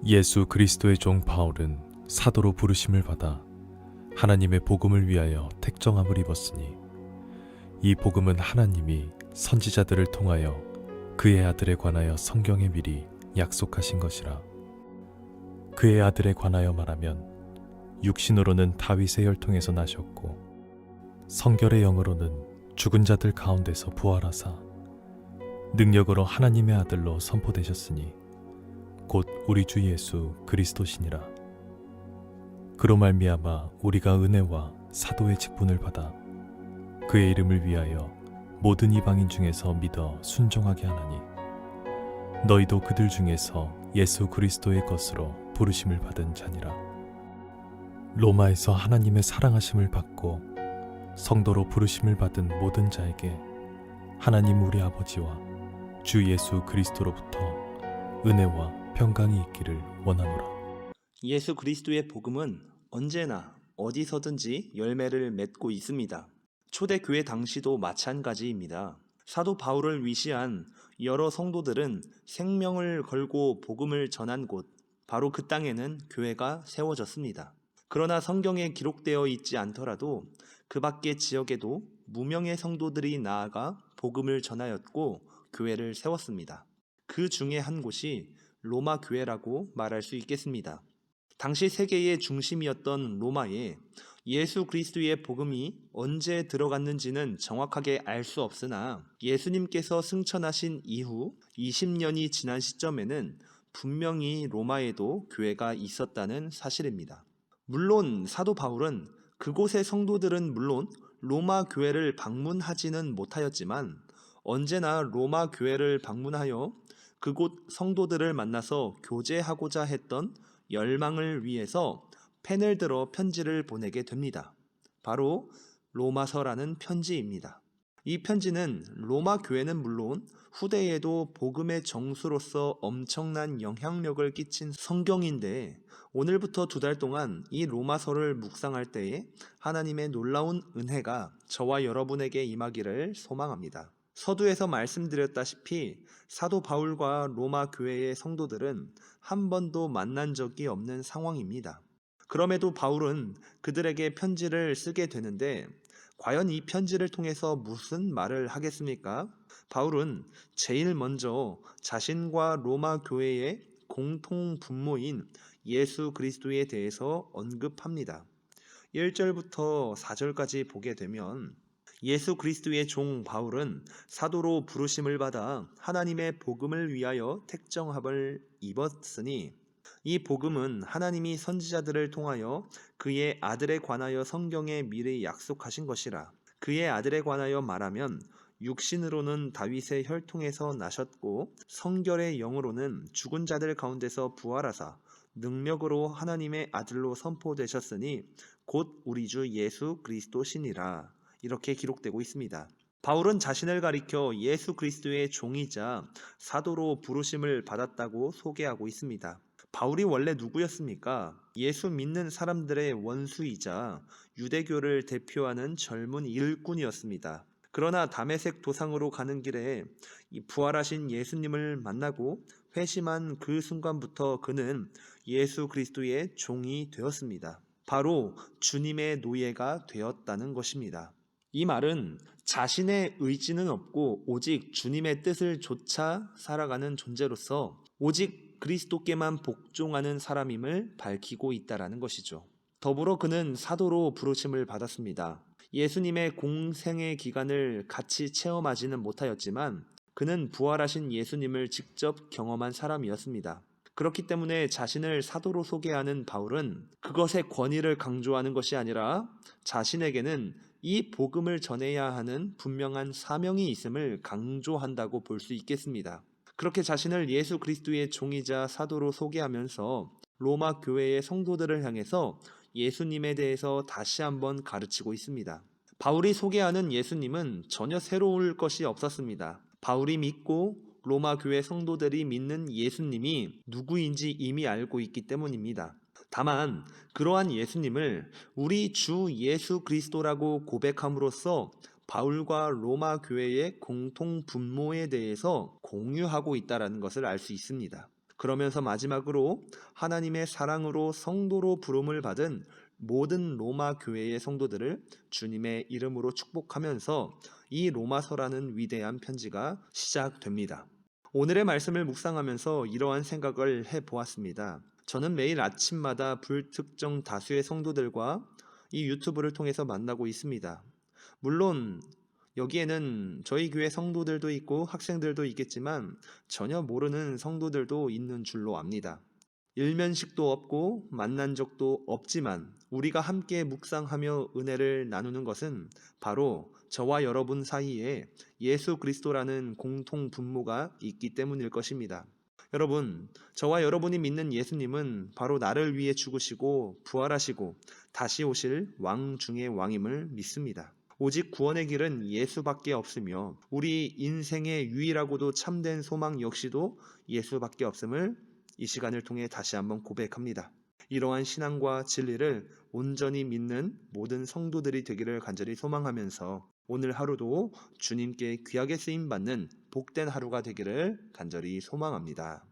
예수 그리스도의 종 바울은 사도로 부르심을 받아 하나님의 복음을 위하여 택정함을 입었으니 이 복음은 하나님이 선지자들을 통하여 그의 아들에 관하여 성경에 미리 약속하신 것이라. 그의 아들에 관하여 말하면 육신으로는 다윗의 혈통에서 나셨고 성결의 영으로는 죽은 자들 가운데서 부활하사 능력으로 하나님의 아들로 선포되셨으니 곧 우리 주 예수 그리스도시니라. 그로 말미암아 우리가 은혜와 사도의 직분을 받아 그의 이름을 위하여 모든 이방인 중에서 믿어 순종하게 하나니 너희도 그들 중에서 예수 그리스도의 것으로 부르심을 받은 자니라. 로마에서 하나님의 사랑하심을 받고 성도로 부르심을 받은 모든 자에게 하나님 우리 아버지와 주 예수 그리스도로부터 은혜와 평강이 있기를 원하노라. 예수 그리스도의 복음은 언제나 어디서든지 열매를 맺고 있습니다. 초대교회 당시도 마찬가지입니다. 사도 바울을 위시한 여러 성도들은 생명을 걸고 복음을 전한 곳, 바로 그 땅에는 교회가 세워졌습니다. 그러나 성경에 기록되어 있지 않더라도 그 밖의 지역에도 무명의 성도들이 나아가 복음을 전하였고 교회를 세웠습니다. 그 중에 한 곳이 로마 교회라고 말할 수 있겠습니다. 당시 세계의 중심이었던 로마에 예수 그리스도의 복음이 언제 들어갔는지는 정확하게 알 수 없으나 예수님께서 승천하신 이후 20년이 지난 시점에는 분명히 로마에도 교회가 있었다는 사실입니다. 물론 사도 바울은 그곳의 성도들은 물론 로마 교회를 방문하지는 못하였지만 언제나 로마 교회를 방문하여 그곳 성도들을 만나서 교제하고자 했던 열망을 위해서 펜을 들어 편지를 보내게 됩니다. 바로 로마서라는 편지입니다. 이 편지는 로마 교회는 물론 후대에도 복음의 정수로서 엄청난 영향력을 끼친 성경인데 오늘부터 2달 동안 이 로마서를 묵상할 때에 하나님의 놀라운 은혜가 저와 여러분에게 임하기를 소망합니다. 서두에서 말씀드렸다시피 사도 바울과 로마 교회의 성도들은 한 번도 만난 적이 없는 상황입니다. 그럼에도 바울은 그들에게 편지를 쓰게 되는데 과연 이 편지를 통해서 무슨 말을 하겠습니까? 바울은 제일 먼저 자신과 로마 교회의 공통 분모인 예수 그리스도에 대해서 언급합니다. 1절부터 4절까지 보게 되면 예수 그리스도의 종 바울은 사도로 부르심을 받아 하나님의 복음을 위하여 택정함을 입었으니 이 복음은 하나님이 선지자들을 통하여 그의 아들에 관하여 성경에 미리 약속하신 것이라. 그의 아들에 관하여 말하면 육신으로는 다윗의 혈통에서 나셨고 성결의 영으로는 죽은 자들 가운데서 부활하사 능력으로 하나님의 아들로 선포되셨으니 곧 우리 주 예수 그리스도시니라. 이렇게 기록되고 있습니다. 바울은 자신을 가리켜 예수 그리스도의 종이자 사도로 부르심을 받았다고 소개하고 있습니다. 바울이 원래 누구였습니까? 예수 믿는 사람들의 원수이자 유대교를 대표하는 젊은 일꾼이었습니다. 그러나 다메섹 도상으로 가는 길에 부활하신 예수님을 만나고 회심한 그 순간부터 그는 예수 그리스도의 종이 되었습니다. 바로 주님의 노예가 되었다는 것입니다. 이 말은 자신의 의지는 없고 오직 주님의 뜻을 좇아 살아가는 존재로서 오직 그리스도께만 복종하는 사람임을 밝히고 있다라는 것이죠. 더불어 그는 사도로 부르심을 받았습니다. 예수님의 공생의 기간을 같이 체험하지는 못하였지만 그는 부활하신 예수님을 직접 경험한 사람이었습니다. 그렇기 때문에 자신을 사도로 소개하는 바울은 그것의 권위를 강조하는 것이 아니라 자신에게는 이 복음을 전해야 하는 분명한 사명이 있음을 강조한다고 볼 수 있겠습니다. 그렇게 자신을 예수 그리스도의 종이자 사도로 소개하면서 로마 교회의 성도들을 향해서 예수님에 대해서 다시 한번 가르치고 있습니다. 바울이 소개하는 예수님은 전혀 새로울 것이 없었습니다. 바울이 믿고 로마 교회 성도들이 믿는 예수님이 누구인지 이미 알고 있기 때문입니다. 다만 그러한 예수님을 우리 주 예수 그리스도라고 고백함으로써 바울과 로마 교회의 공통 분모에 대해서 공유하고 있다는 것을 알 수 있습니다. 그러면서 마지막으로 하나님의 사랑으로 성도로 부름을 받은 모든 로마 교회의 성도들을 주님의 이름으로 축복하면서 이 로마서라는 위대한 편지가 시작됩니다. 오늘의 말씀을 묵상하면서 이러한 생각을 해보았습니다. 저는 매일 아침마다 불특정 다수의 성도들과 이 유튜브를 통해서 만나고 있습니다. 물론 여기에는 저희 교회 성도들도 있고 학생들도 있겠지만 전혀 모르는 성도들도 있는 줄로 압니다. 일면식도 없고 만난 적도 없지만 우리가 함께 묵상하며 은혜를 나누는 것은 바로 저와 여러분 사이에 예수 그리스도라는 공통 분모가 있기 때문일 것입니다. 여러분, 저와 여러분이 믿는 예수님은 바로 나를 위해 죽으시고 부활하시고 다시 오실 왕 중의 왕임을 믿습니다. 오직 구원의 길은 예수밖에 없으며 우리 인생의 유일하고도 참된 소망 역시도 예수밖에 없음을 이 시간을 통해 다시 한번 고백합니다. 이러한 신앙과 진리를 온전히 믿는 모든 성도들이 되기를 간절히 소망하면서 오늘 하루도 주님께 귀하게 쓰임 받는 복된 하루가 되기를 간절히 소망합니다.